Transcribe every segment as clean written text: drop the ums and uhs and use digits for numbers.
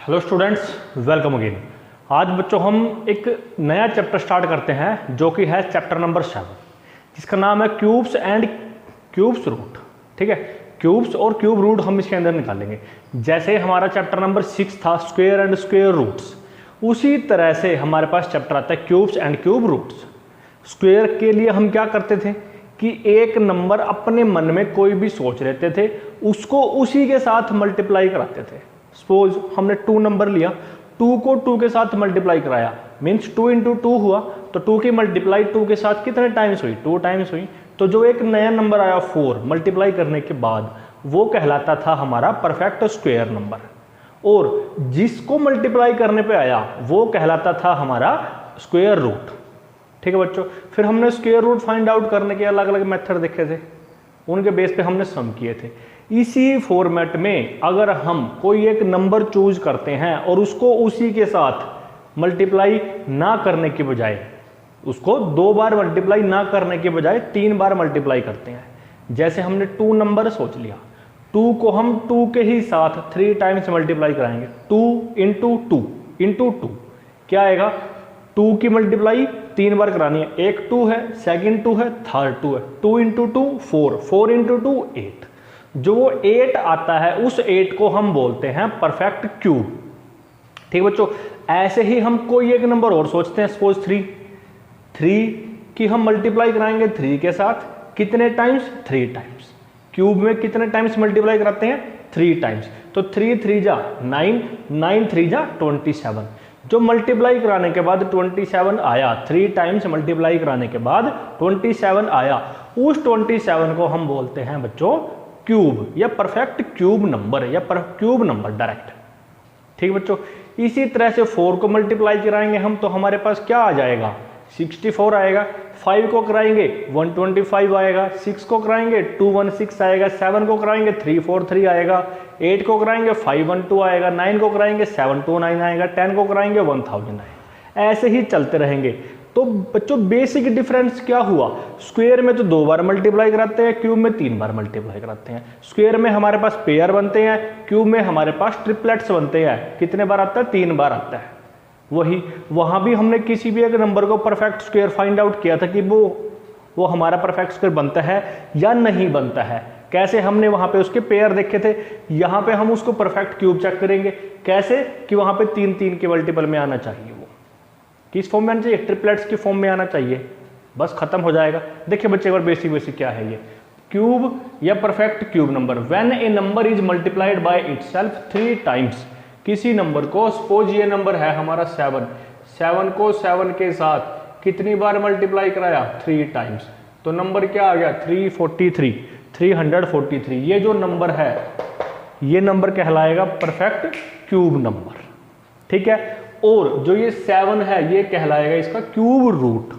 Hello students, welcome again. आज बच्चों हम एक नया चैप्टर स्टार्ट करते हैं जो कि है चैप्टर नंबर 7, जिसका नाम है क्यूब्स एंड क्यूब्स रूट। ठीक है, क्यूब्स और क्यूब रूट हम इसके अंदर निकालेंगे। जैसे हमारा चैप्टर नंबर 6 था स्क्वायर एंड स्क्वायर रूट्स, उसी तरह से हमारे पास चैप्टर आता है cubes and cube roots. Square के लिए हम क्या करते थे कि एक नंबर अपने मन में कोई भी सोच लेते थे, उसको उसी के साथ मल्टीप्लाई कराते थे। सपोज हमने 2 नंबर लिया, 2 को 2 के साथ मल्टीप्लाई कराया, मीन्स 2 इंटू 2 हुआ, तो 2 की मल्टीप्लाई 2 के साथ कितने टाइम्स हुई? 2 टाइम्स हुई। तो जो एक नया नंबर आया 4 मल्टीप्लाई करने के बाद, वो कहलाता था हमारा परफेक्ट स्क्वायर नंबर, और जिसको मल्टीप्लाई करने पे आया वो कहलाता था हमारा स्क्वायर रूट। ठीक है बच्चों, फिर हमने स्क्वायर रूट फाइंड आउट करने के अलग अलग मेथड देखे थे, उनके बेस पे हमने सम किए थे। इसी फॉर्मेट में अगर हम कोई एक नंबर चूज करते हैं और उसको उसी के साथ मल्टीप्लाई ना करने के बजाय, उसको 2 बार मल्टीप्लाई ना करने के बजाय 3 बार मल्टीप्लाई करते हैं। जैसे हमने 2 नंबर सोच लिया, 2 को हम 2 के ही साथ 3 टाइम्स मल्टीप्लाई कराएंगे। 2 इंटू 2 इंटू 2 क्या आएगा? 2 की मल्टीप्लाई 3 बार करानी है। एक 2 है, सेकंड 2 है, थर्ड 2 है। 2 इंटू 2 4, 4 इंटू 2 8। जो 8 आता है उस 8 को हम बोलते हैं परफेक्ट क्यूब। ठीक है बच्चों, ऐसे ही हम कोई एक नंबर और सोचते हैं, सपोज 3 की हम मल्टीप्लाई कराएंगे 3 के साथ कितने टाइम्स? 3 टाइम्स। क्यूब में कितने टाइम्स मल्टीप्लाई कराते हैं? 3 टाइम्स। तो 3 3 जा 9, 9 3 जा 27। जो मल्टीप्लाई कराने के बाद 27 आया, 3 टाइम्स मल्टीप्लाई कराने के बाद 27 आया, उस 27 को हम बोलते हैं बच्चों क्यूब या परफेक्ट क्यूब नंबर या क्यूब नंबर डायरेक्ट। ठीक है बच्चों, इसी तरह से 4 को मल्टीप्लाई कराएंगे हम तो हमारे पास क्या आ जाएगा? 64 आएगा। 5 को कराएंगे 125 आएगा। 6 को कराएंगे 216 आएगा। 7 को कराएंगे 343 आएगा। 8 को कराएंगे 512 आएगा। 9 को कराएंगे 729 आएगा। 10 को कराएंगे 1000 आएगा। ऐसे ही चलते रहेंगे। तो बच्चों बेसिक डिफरेंस क्या हुआ? स्क्वायर में तो 2 बार मल्टीप्लाई कराते हैं, क्यूब में 3 बार मल्टीप्लाई कराते हैं। स्क्वायर में हमारे पास पेयर बनते हैं, क्यूब में हमारे पास ट्रिपलेट्स बनते हैं। कितने बार आता है? 3 बार आता है। वही वहां भी हमने किसी भी एक नंबर को परफेक्ट स्क्वायर फाइंड आउट किया था कि वो हमारा परफेक्ट स्क्वायर बनता है या नहीं बनता है। कैसे? हमने वहां पे उसके पेयर देखे थे। यहां पे हम उसको परफेक्ट क्यूब चेक करेंगे। कैसे? कि वहां पे 3 के मल्टीपल में आना चाहिए। वो किस फॉर्म में आना चाहिए? ट्रिपलेट्स की फॉर्म में आना चाहिए। बस खत्म हो जाएगा। देखिए बच्चे, एक बार बेसिक क्या है ये क्यूब या perfect cube number. When A number is multiplied by itself 3 times. किसी नंबर को, सपोज ये नंबर है हमारा 7 को 7 के साथ कितनी बार मल्टीप्लाई कराया? 3 टाइम्स। तो नंबर क्या आ गया? 343। ये जो नंबर है ये नंबर कहलाएगा परफेक्ट क्यूब नंबर। ठीक है, और जो ये 7 है ये कहलाएगा इसका क्यूब रूट।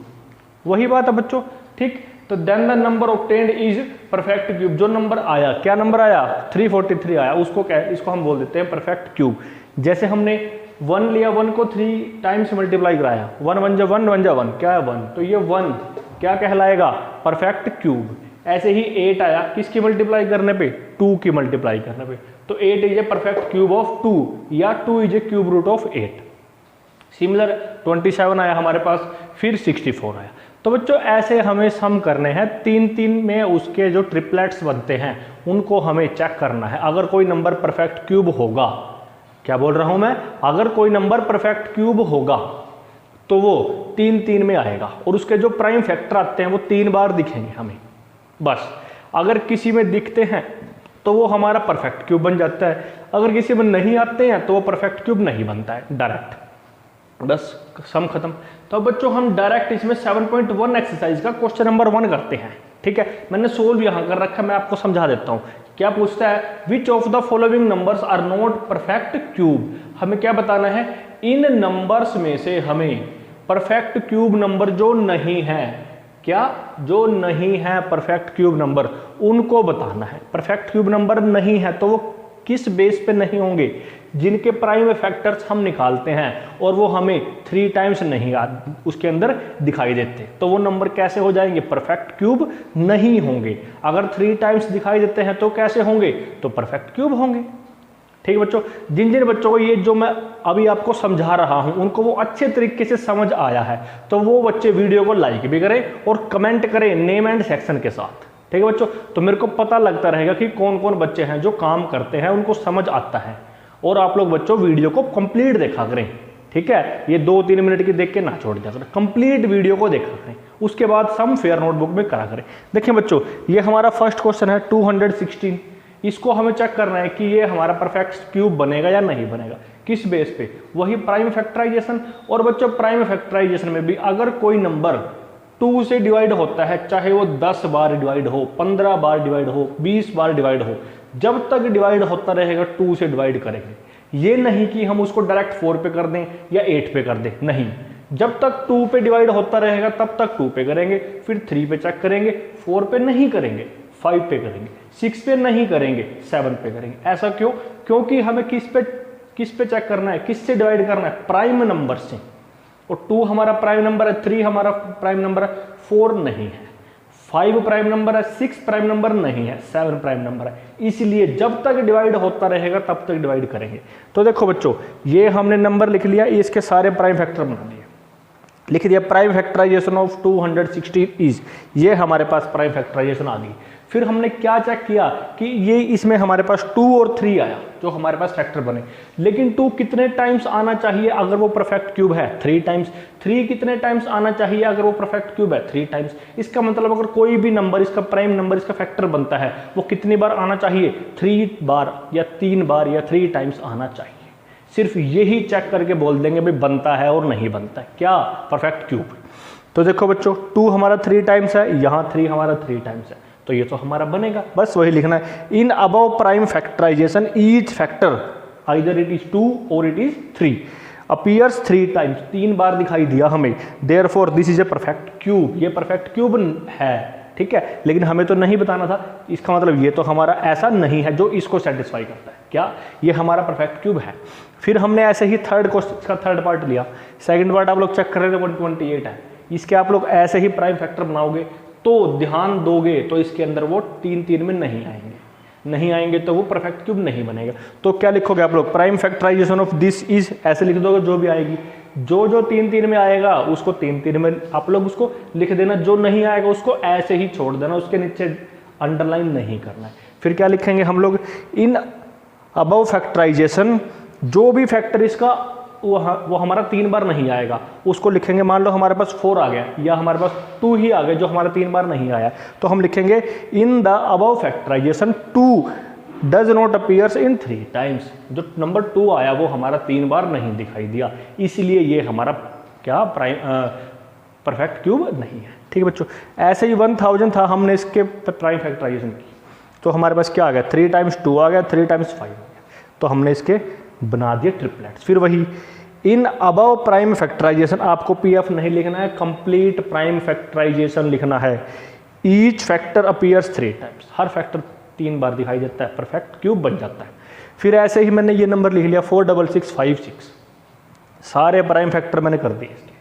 वही बात है बच्चों। ठीक, तो then the number obtained is perfect cube. जो नंबर आया, क्या नंबर आया? 343 आया, इसको हम बोल देते हैं परफेक्ट क्यूब। जैसे हमने 1 लिया, 1 को 3 टाइम्स मल्टीप्लाई कराया, 1 1 जा 1 1 जा 1, क्या है 1, तो ये 1 क्या कहलाएगा? Perfect cube. ऐसे ही 8 आया, किसकी मल्टीप्लाई करने पे? 2 की मल्टीप्लाई करने पे, तो 8 is a perfect cube of 2 या 2 is a cube root of 8। Similar 27 आया हमारे पास, फिर 64 आया। तो बच्चों ऐसे हमें सम करने हैं। 3 में उसके जो ट्रिपलेट्स बनते हैं उनको हमें चेक करना है। अगर कोई नंबर परफेक्ट क्यूब होगा, क्या बोल रहा हूं मैं? अगर कोई नंबर परफेक्ट क्यूब होगा तो वो 3 में आएगा, और उसके जो प्राइम फैक्टर आते हैं वो 3 बार दिखेंगे हमें। बस अगर किसी में दिखते हैं तो वो हमारा परफेक्ट क्यूब बन जाता है। अगर किसी में नहीं आते हैं तो वो परफेक्ट क्यूब नहीं बनता है डायरेक्ट। बस सम खत्म। तो बच्चों हम डायरेक्ट इसमें 7.1 एक्सरसाइज का क्वेश्चन नंबर 1 करते हैं। ठीक है, मैंने सोल्व यहां कर रखा है, मैं आपको समझा देता हूं। क्या पूछता है? Which of the following numbers are not perfect cube. हमें क्या बताना है? इन नंबर्स में से हमें परफेक्ट क्यूब नंबर जो नहीं है, क्या जो नहीं है परफेक्ट क्यूब नंबर, उनको बताना है। परफेक्ट क्यूब नंबर नहीं है तो वो किस बेस पे नहीं होंगे? जिनके प्राइम फैक्टर्स हम निकालते हैं और वो हमें 3 टाइम्स नहीं उसके अंदर दिखाई देते, तो वो नंबर कैसे हो जाएंगे? परफेक्ट क्यूब नहीं होंगे। अगर 3 टाइम्स दिखाई देते हैं तो कैसे होंगे? तो परफेक्ट क्यूब होंगे। ठीक है बच्चों, जिन जिन बच्चों को ये जो मैं अभी आपको समझा रहा हूं उनको वो अच्छे तरीके से समझ आया है तो वो बच्चे वीडियो को लाइक भी करें और कमेंट करें नेम एंड सेक्शन के साथ। ठीक है बच्चों, तो मेरे को पता लगता रहेगा कि कौन कौन बच्चे हैं जो काम करते हैं, उनको समझ आता है। और आप लोग बच्चों वीडियो को कंप्लीट देखा करें, ठीक है, ये 2-3 मिनट की देख के ना छोड़ दिया करें, कंप्लीट वीडियो को देखा करें, उसके बाद सम फेयर नोटबुक में करा करें। देखिए बच्चों, ये हमारा फर्स्ट क्वेश्चन है 216, इसको हमें चेक करना है कि ये हमारा परफेक्ट क्यूब बनेगा या नहीं बनेगा। किस बेस पे? वही प्राइम फैक्टराइजेशन। और बच्चों प्राइम फैक्टराइजेशन में भी अगर कोई नंबर 2 से डिवाइड होता है, चाहे वो 10 बार डिवाइड हो, 15 बार डिवाइड हो, 20 बार डिवाइड हो, जब तक डिवाइड होता रहेगा 2 से डिवाइड करेंगे। ये नहीं कि हम उसको डायरेक्ट 4 पे कर दें या 8 पे कर दें, नहीं, जब तक 2 पे डिवाइड होता रहेगा तब तक 2 पे करेंगे, फिर 3 पे चेक करेंगे, 4 पे नहीं करेंगे, 5 पे करेंगे, 6 पे नहीं करेंगे, 7 पे करेंगे। ऐसा क्यों? क्योंकि हमें किस पे चेक करना है, किससे डिवाइड करना है? प्राइम नंबर से। और 2 हमारा प्राइम नंबर है, 3 हमारा प्राइम नंबर है, 4 नहीं है, 5 प्राइम नंबर है, 6 प्राइम नंबर नहीं है, 7 प्राइम नंबर है। इसलिए जब तक डिवाइड होता रहेगा तब तक डिवाइड करेंगे। तो देखो बच्चों, ये हमने नंबर लिख लिया, इसके सारे प्राइम फैक्टर बना दिए, लिख दिया प्राइम फैक्टराइजेशन ऑफ 216 इज, ये हमारे पास प्राइम फैक्टराइजेशन आ गई। फिर हमने क्या चेक किया कि ये इसमें हमारे पास 2 और 3 आया जो हमारे पास फैक्टर बने, लेकिन 2 कितने टाइम्स आना चाहिए अगर वो परफेक्ट क्यूब है? 3 टाइम्स। 3 कितने टाइम्स आना चाहिए अगर वो परफेक्ट क्यूब है? 3 टाइम्स। इसका मतलब अगर कोई भी नंबर, इसका प्राइम नंबर, इसका फैक्टर बनता है, वो कितनी बार आना चाहिए? 3 बार या 3 बार या 3 टाइम्स आना चाहिए। सिर्फ यही चेक करके बोल देंगे भाई बनता है और नहीं बनता है, क्या? Perfect cube. तो देखो बच्चों, 2 हमारा 3 टाइम्स है, यहाँ 3 हमारा 3 टाइम्स है, तो ये तो हमारा बनेगा। बस वही लिखना है, in above prime factorisation each factor either it is 2 और इट इज 3 अपीयर्स 3 टाइम्स, 3 बार दिखाई दिया हमें, therefore this is a perfect cube, ये परफेक्ट क्यूब है। ठीक है, लेकिन हमें तो नहीं बताना था, इसका मतलब ये तो हमारा ऐसा नहीं है जो इसको सेटिस्फाई करता है, क्या ये हमारा परफेक्ट क्यूब है। फिर हमने ऐसे ही थर्ड क्वेश्चन का थर्ड पार्ट लिया, सेकंड पार्ट आप लोग चेक कर रहे थे 128 है, इसके आप लोग ऐसे ही प्राइम फैक्टर बनाओगे तो ध्यान दोगे तो इसके अंदर वो 3 में नहीं आएंगे, नहीं आएंगे तो वो परफेक्ट क्यूब नहीं बनेगा। तो क्या लिखोगे आप लोग? Prime factorisation of this is, ऐसे लिख दोगे जो भी आएगी, जो जो 3 में आएगा उसको 3 में आप लोग उसको लिख देना, जो नहीं आएगा उसको ऐसे ही छोड़ देना, उसके नीचे अंडरलाइन नहीं करना है। फिर क्या लिखेंगे हम लोग? इन अबव फैक्टराइजेशन, जो भी फैक्टर इसका वो हमारा 3 बार नहीं आएगा उसको लिखेंगे। मान लो हमारे पास 4 आ गया या हमारे पास 2 ही आ गया जो हमारा 3 बार नहीं आया, तो हम लिखेंगे in the above factorisation 2 does not appears in 3 times, जो नंबर 2 आया वो हमारा 3 बार नहीं दिखाई दिया, इसलिए ये हमारा क्या परफेक्ट क्यूब नहीं है। ठीक है बच्चों, ऐसे ही 1000 था, हमने इसके प्राइम फैक्टराइजेशन की तो हमारे पास क्या आ गया? 3 टाइम्स 2 आ गया, 3 टाइम्स 5 आ गया, तो हमने इसके बना दिए ट्रिपलेट्स। फिर वही इन अबव प्राइम फैक्टराइजेशन, आपको पीएफ नहीं लिखना है, कंप्लीट प्राइम फैक्टराइजेशन लिखना है। ईच फैक्टर अपीयर्स 3 टाइम्स, हर फैक्टर 3 बार दिखाई देता है, परफेक्ट क्यूब बन जाता है। फिर ऐसे ही मैंने ये नंबर लिख लिया 46656, सारे प्राइम फैक्टर मैंने कर दिए। इसके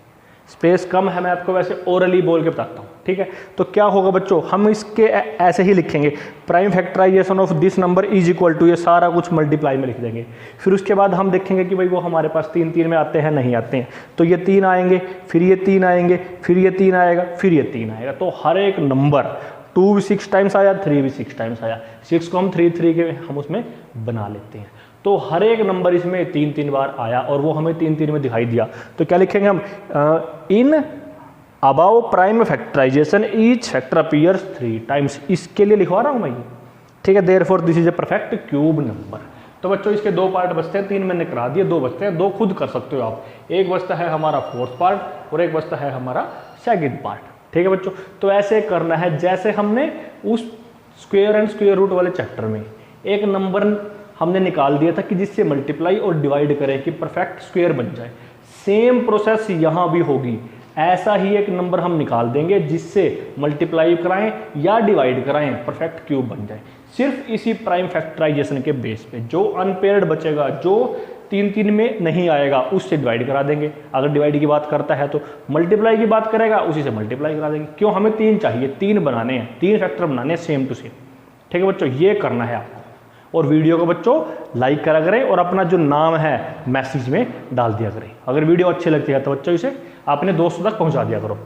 स्पेस कम है, मैं आपको वैसे ओरली बोल के बताता हूँ। ठीक है, तो क्या होगा बच्चों, हम इसके ऐसे ही लिखेंगे, prime factorisation of this number is equal to, ये सारा कुछ मल्टीप्लाई में लिख देंगे। फिर उसके बाद हम देखेंगे कि भाई वो हमारे पास 3 में आते हैं नहीं आते हैं, तो ये 3 आएंगे, फिर ये 3 आएंगे, फिर ये 3 आएगा, फिर ये 3 आएगा। तो हर एक नंबर 2 भी 6 टाइम्स आया, 3 भी 6 टाइम्स आया, 6 को हम 3 के हम उसमें बना लेते हैं। तो हर एक नंबर इसमें 3 बार आया और वो हमें 3 में दिखाई दिया, तो क्या लिखेंगे हम? In above prime factorisation each factor appears 3 times, इसके लिए लिखवा रहा हूँ मैं ये। ठीक है, therefore this is a perfect cube number. तो बच्चों इसके 2 पार्ट बचते हैं, 3 मैंने करा दिए, 2 बचते हैं, 2 खुद कर सकते हो आप। एक बचता है हमारा 4th पार्ट और एक बचता है हमारा 2nd पार्ट। ठीक है बच्चों, तो ऐसे करना है जैसे हमने उस स्क्वायर एंड स्क्वायर रूट वाले चैप्टर में एक नंबर हमने निकाल दिया था कि जिससे मल्टीप्लाई और डिवाइड करें कि परफेक्ट स्क्वायर बन जाए, सेम प्रोसेस यहाँ भी होगी। ऐसा ही एक नंबर हम निकाल देंगे जिससे मल्टीप्लाई कराएं या डिवाइड कराएं, परफेक्ट क्यूब बन जाए। सिर्फ इसी प्राइम फैक्टराइजेशन के बेस पे जो अनपेयर्ड बचेगा, जो 3 में नहीं आएगा, उससे डिवाइड करा देंगे। अगर डिवाइड की बात करता है तो मल्टीप्लाई की बात करेगा, उसी से मल्टीप्लाई करा देंगे। क्यों? हमें 3 चाहिए, 3 बनाने हैं, 3 फैक्टर बनाने हैं सेम टू सेम। ठीक है बच्चों, ये करना है आपको। और वीडियो को बच्चों लाइक करा करें और अपना जो नाम है मैसेज में डाल दिया करें। अगर वीडियो अच्छी लगती है तो बच्चों इसे अपने दोस्तों तक पहुंचा दिया करो।